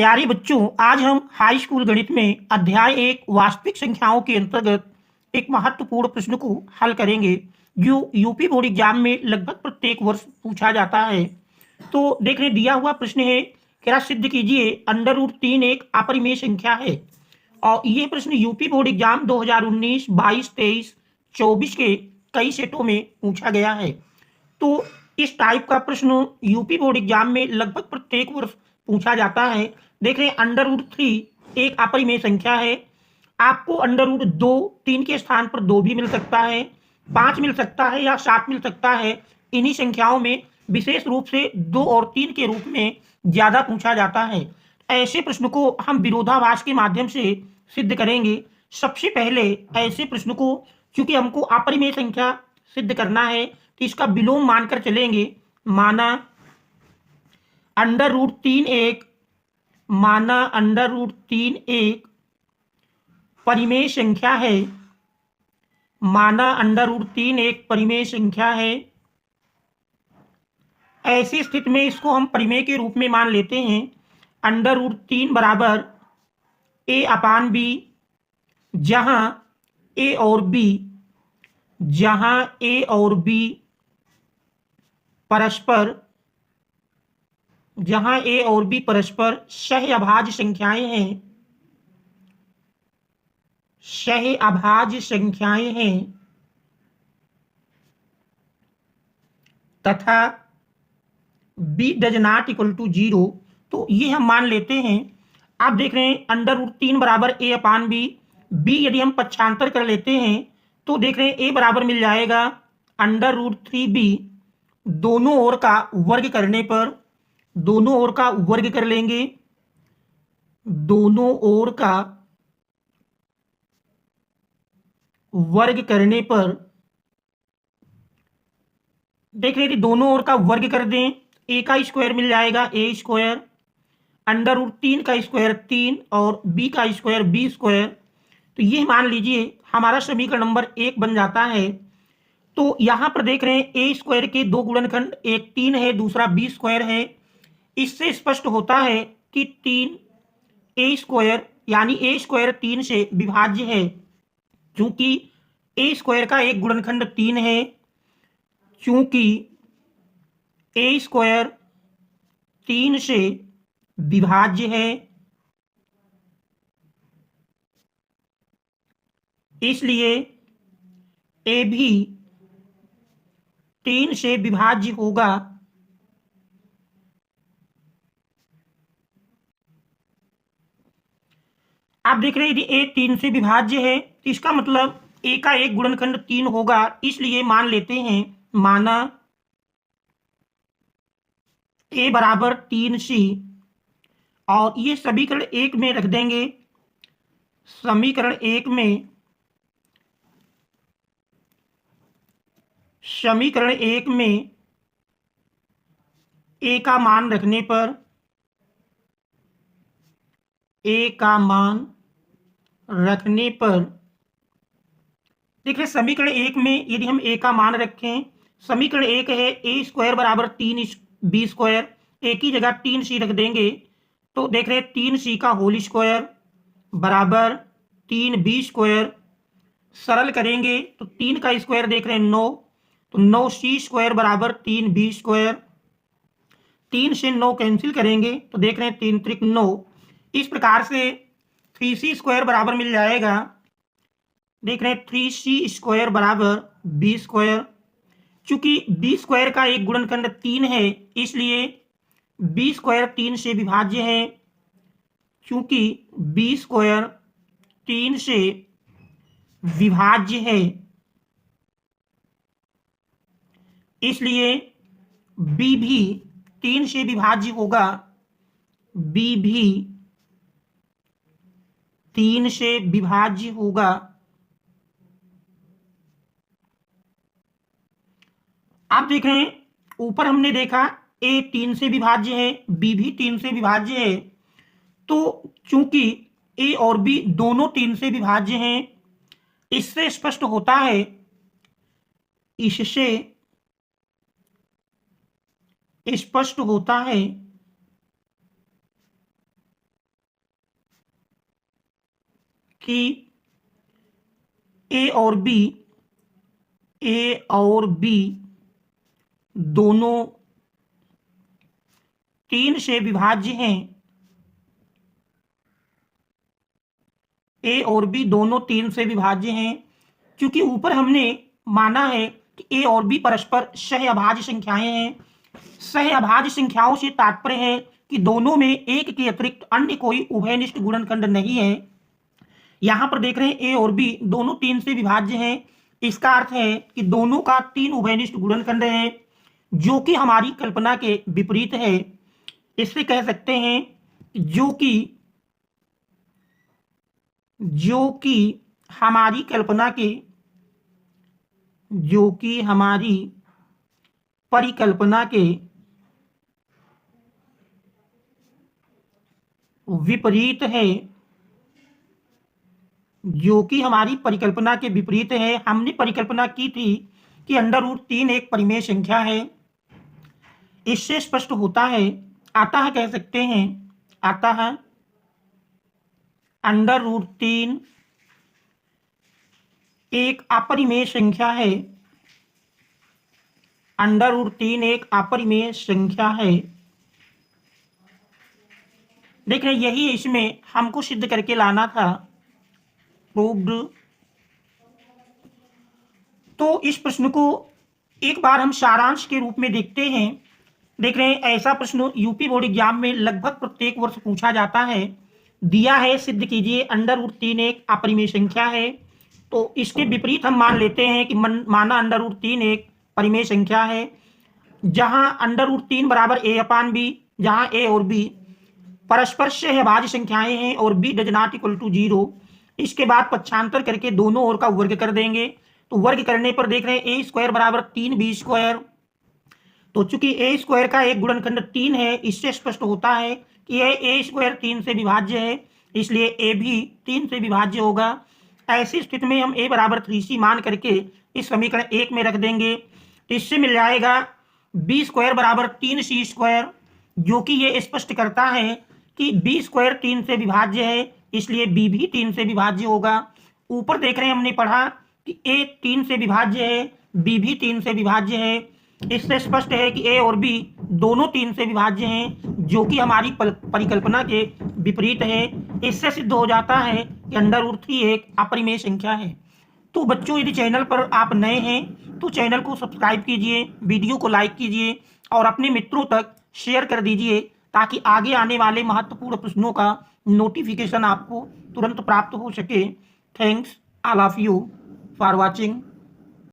प्यारे बच्चों, आज हम हाई स्कूल गणित में अध्याय 1 वास्तविक संख्याओं के अंतर्गत एक महत्वपूर्ण प्रश्न को हल करेंगे जो यूपी बोर्ड एग्जाम में लगभग प्रत्येक वर्ष पूछा जाता है। तो देखने दिया हुआ प्रश्न है, कृपया सिद्ध कीजिए अंडर रूट 3 एक अपरिमेय संख्या है। और ये प्रश्न यूपी बोर्ड एग्जाम 2019, 22, 23, 24 के कई सेटों में पूछा गया है। तो इस टाइप का प्रश्न यूपी बोर्ड एग्जाम में लगभग प्रत्येक वर्ष पूछा जाता है। देख रहे हैं, अंडर रूट 3 एक अपरिमेय संख्या है। आपको अंडर रूट 2, 3 के स्थान पर 2 भी मिल सकता है, 5 मिल सकता है या 7 मिल सकता है। इन्हीं संख्याओं में विशेष रूप से 2 और 3 के रूप में ज़्यादा पूछा जाता है। ऐसे प्रश्न को हम विरोधाभास के माध्यम से सिद्ध करेंगे। सबसे पहले ऐसे प्रश्न को, क्योंकि हमको अपरिमेय संख्या सिद्ध करना है, तो इसका विलोम मानकर चलेंगे। माना अंडर रूट 3 एक परिमेय संख्या है। माना अंडर रूट 3 एक परिमेय संख्या है। ऐसी स्थिति में इसको हम परिमेय के रूप में मान लेते हैं। अंडर रूट 3 बराबर ए अपान बी, जहां ए और बी परस्पर सहअभाज्य संख्याएं हैं तथा B does not equal to 0। तो ये हम मान लेते हैं। आप देख रहे हैं अंडर रूट 3 बराबर ए अपान बी, बी यदि हम पक्षांतर कर लेते हैं तो देख रहे हैं ए बराबर मिल जाएगा अंडर रूट 3b। दोनों ओर का वर्ग करने पर, दोनों ओर का वर्ग कर लेंगे, दोनों ओर का वर्ग करने पर देख रहे थे, दोनों ओर का वर्ग कर दें, ए का स्क्वायर मिल जाएगा ए स्क्वायर, अंडर रूट 3 का स्क्वायर 3 और बी का स्क्वायर बी स्क्वायर। तो ये मान लीजिए हमारा समीकरण नंबर 1 बन जाता है। तो यहाँ पर देख रहे हैं ए स्क्वायर के दो गुणनखंड, एक 3 है, दूसरा बी स्क्वायर है। इससे स्पष्ट होता है कि 3 ए स्क्वायर यानी ए स्क्वायर 3 से विभाज्य है, क्योंकि ए स्क्वायर का एक गुणनखंड 3 है। चूंकि ए स्क्वायर 3 से विभाज्य है, इसलिए ए भी 3 से विभाज्य होगा। आप देख रहे हैं यदि ए 3 से विभाज्य है तो इसका मतलब ए का एक गुणनखंड 3 होगा। इसलिए मान लेते हैं, माना ए बराबर 3c, और ये समीकरण 1 में रख देंगे। समीकरण 1 में ए का मान रखने पर, देखिए समीकरण 1 में यदि हम ए का मान रखें, समीकरण 1 है ए स्क्वायर बराबर 3 बी स्क्वायर, ए की जगह 3c रख देंगे। तो देख रहे हैं 3c का होल स्क्वायर बराबर 3b स्क्वायर। सरल करेंगे तो 3 का स्क्वायर देख रहे हैं 9, तो 9c स्क्वायर बराबर 3b स्क्वायर। 3 से 9 कैंसिल करेंगे तो देख रहे हैं 3 त्रिक 9। इस प्रकार से 3c स्क्वायर बराबर मिल जाएगा, देख रहे हैं 3c स्क्वायर बराबर b स्क्वायर। चूंकि b स्क्वायर का एक गुणनखंड 3 है, इसलिए b स्क्वायर 3 से विभाज्य है। चूंकि b स्क्वायर 3 से विभाज्य है, इसलिए b भी 3 से विभाज्य होगा। b भी 3 से विभाज्य होगा। आप देख रहे हैं ऊपर हमने देखा ए 3 से विभाज्य है, बी भी 3 से विभाज्य है। तो चूंकि ए और बी दोनों 3 से विभाज्य हैं, इससे स्पष्ट होता है कि ए और बी दोनों 3 से विभाज्य हैं। ए और बी दोनों 3 से विभाज्य हैं, क्योंकि ऊपर हमने माना है कि ए और बी परस्पर सहअभाज्य संख्याएं हैं। सहअभाज्य संख्याओं से तात्पर्य है कि दोनों में एक के अतिरिक्त अन्य कोई उभयनिष्ठ गुणनखंड नहीं है। यहां पर देख रहे हैं ए और बी दोनों 3 से विभाज्य हैं। इसका अर्थ है कि दोनों का 3 उभयनिष्ठ गुणनखंड है, जो कि हमारी कल्पना के विपरीत है। इससे कह सकते हैं जो कि हमारी परिकल्पना के विपरीत है, हमने परिकल्पना की थी कि √3 एक परिमेय संख्या है। इससे स्पष्ट होता है, कह सकते हैं √3 एक अपरिमेय संख्या है। √3 एक अपरिमेय संख्या है। देख रहे, यही इसमें हमको सिद्ध करके लाना था, प्रूव्ड। तो इस प्रश्न को एक बार हम सारांश के रूप में देखते हैं। देख रहे हैं, ऐसा प्रश्न यूपी बोर्ड एग्जाम में लगभग प्रत्येक वर्ष पूछा जाता है। दिया है, सिद्ध कीजिए √3 एक अपरिमेय संख्या है। तो इसके विपरीत हम मान लेते हैं कि माना √3 एक परिमेय संख्या है, जहां √3 बराबर a/b, जहां a और b परस्पर सहअभाज्य संख्याएं हैं और b does not equal to 0। इसके बाद पक्षांतर करके दोनों ओर का वर्ग कर देंगे। तो वर्ग करने पर देख रहे हैं a² बराबर 3b²। तो चूंकि a² का एक गुणनखंड 3 है, इससे स्पष्ट होता है कि यह a² 3 से विभाज्य है, इसलिए a भी 3 से विभाज्य होगा। ऐसी स्थिति में हम a बराबर 3c मान करके इस समीकरण 1 में रख देंगे। इससे मिल जाएगा b² बराबर 3c², जो कि ये स्पष्ट करता है कि b² 3 से विभाज्य है, इसलिए b भी 3 से विभाज्य होगा। ऊपर देख रहे हैं, हमने पढ़ा कि a 3 से विभाज्य है, b भी 3 से विभाज्य है। इससे स्पष्ट है कि a और b दोनों 3 से विभाज्य हैं, जो कि हमारी परिकल्पना के विपरीत है। इससे सिद्ध हो जाता है कि √3 एक अपरिमेय संख्या है। तो बच्चों, यदि चैनल पर आप नए हैं तो चैनल को सब्सक्राइब कीजिए, वीडियो को लाइक कीजिए और अपने मित्रों तक शेयर कर दीजिए, ताकि आगे आने वाले महत्वपूर्ण प्रश्नों का नोटिफिकेशन आपको तुरंत प्राप्त हो सके। Thanks all of you for watching.